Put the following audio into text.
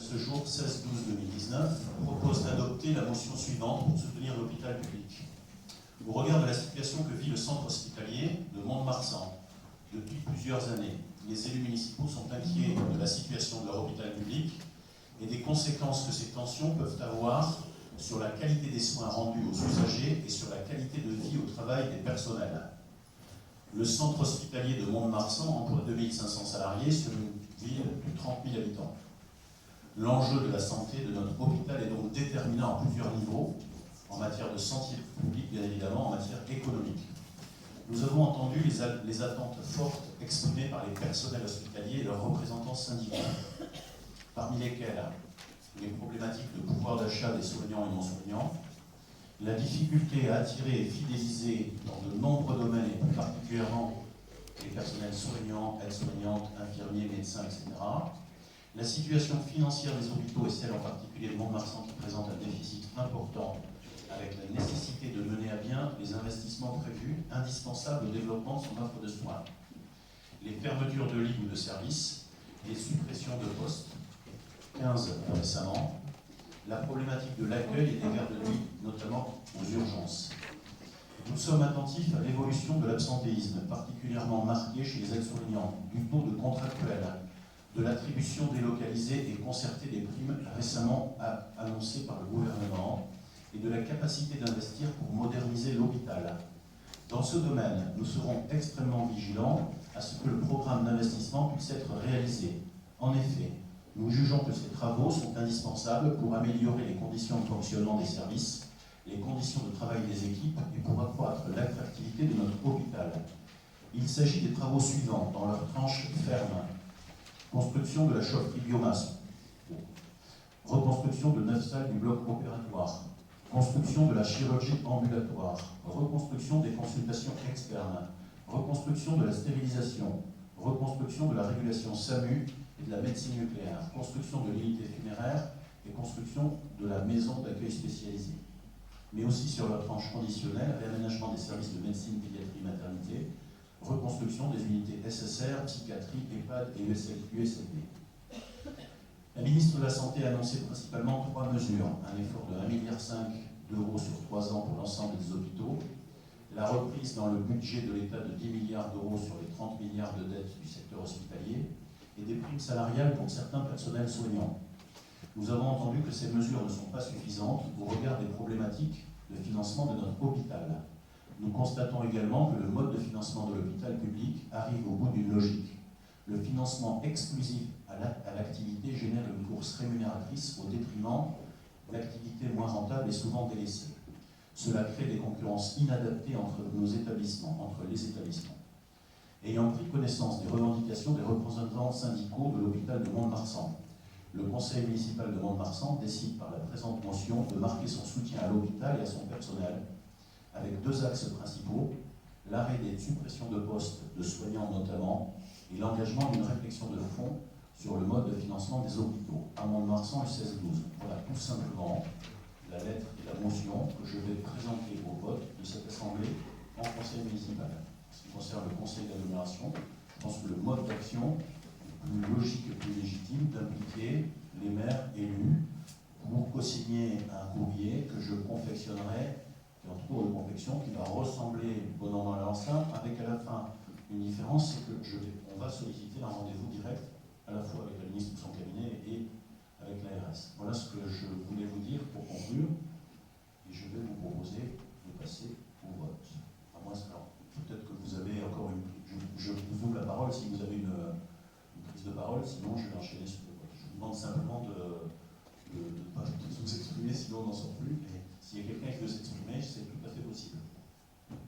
ce jour 16/12/2019 propose d'adopter la motion suivante pour soutenir l'hôpital public. Au regard de la situation que vit le centre hospitalier de Mont-de-Marsan depuis plusieurs années, les élus municipaux sont inquiets de la situation de leur hôpital public et des conséquences que ces tensions peuvent avoir sur la qualité des soins rendus aux usagers et sur la qualité de vie au travail des personnels. Le centre hospitalier de Mont-de-Marsan emploie 2500 salariés sur une ville de 30 000 habitants. L'enjeu de la santé de notre hôpital est donc déterminant à plusieurs niveaux, en matière de santé publique, bien évidemment, en matière économique. Nous avons entendu les attentes fortes exprimées par les personnels hospitaliers et leurs représentants syndicaux, parmi lesquels les problématiques de pouvoir d'achat des soignants et non-soignants, la difficulté à attirer et fidéliser dans de nombreux domaines, et plus particulièrement les personnels soignants, aides-soignantes, infirmiers, médecins, etc., la situation financière des hôpitaux et celle en particulier de Mont-de-Marsan qui présente un déficit important avec la nécessité de mener à bien les investissements prévus indispensables au développement de son offre de soins, les fermetures de lits ou de services, les suppressions de postes, 15 récemment, la problématique de l'accueil et des gardes de nuit, notamment aux urgences. Nous sommes attentifs à l'évolution de l'absentéisme, particulièrement marqué chez les aides-soignants, du taux de contractuels, de l'attribution délocalisée et concertée des primes récemment annoncées par le gouvernement et de la capacité d'investir pour moderniser l'hôpital. Dans ce domaine, nous serons extrêmement vigilants à ce que le programme d'investissement puisse être réalisé. En effet, nous jugeons que ces travaux sont indispensables pour améliorer les conditions de fonctionnement des services, les conditions de travail des équipes et pour accroître l'attractivité de notre hôpital. Il s'agit des travaux suivants dans leur tranche ferme. Construction de la chaufferie biomasse, reconstruction de 9 salles du bloc opératoire, construction de la chirurgie ambulatoire, reconstruction des consultations externes, reconstruction de la stérilisation, reconstruction de la régulation SAMU et de la médecine nucléaire, construction de l'unité funéraire et construction de la maison d'accueil spécialisée. Mais aussi sur la tranche conditionnelle, réaménagement des services de médecine, pédiatrie, maternité, reconstruction des unités SSR, psychiatrie, EHPAD et USLD. La ministre de la Santé a annoncé principalement 3 mesures. Un effort de 1,5 milliard d'euros sur 3 ans pour l'ensemble des hôpitaux, la reprise dans le budget de l'État de 10 milliards d'euros sur les 30 milliards de dettes du secteur hospitalier et des primes salariales pour certains personnels soignants. Nous avons entendu que ces mesures ne sont pas suffisantes au regard des problématiques de financement de notre hôpital. Nous constatons également que le mode de financement de l'hôpital public arrive au bout d'une logique. Le financement exclusif à l'activité génère une course rémunératrice au détriment d'activités moins rentables et souvent délaissées. Cela crée des concurrences inadaptées entre les établissements. Ayant pris connaissance des revendications des représentants syndicaux de l'hôpital de Mont-de-Marsan, le conseil municipal de Mont-de-Marsan décide par la présente motion de marquer son soutien à l'hôpital et à son personnel avec 2 axes principaux, l'arrêt des suppressions de postes de soignants notamment et l'engagement d'une réflexion de fond sur le mode de financement des hôpitaux. À Mont-de-Marsan, le 16/12. Voilà tout simplement la lettre et la motion que je vais présenter au vote de cette Assemblée en conseil municipal. En ce qui concerne le conseil d'agglomération, je pense que le mode d'action est plus logique et plus légitime d'impliquer les maires élus pour co-signer un courrier que je confectionnerai, qui est en cours de confection, qui va ressembler bon an mal an simple, avec à la fin une différence, c'est que on va solliciter un rendez-vous direct à la fois avec la ministre de son cabinet et avec l'ARS. Voilà ce que je voulais vous dire pour conclure, et je vais vous proposer de passer au vote. À moins que, peut-être que vous avez encore une... Je vous ouvre la parole si vous avez une prise de parole, sinon je vais enchaîner sur le vote. Je vous demande simplement de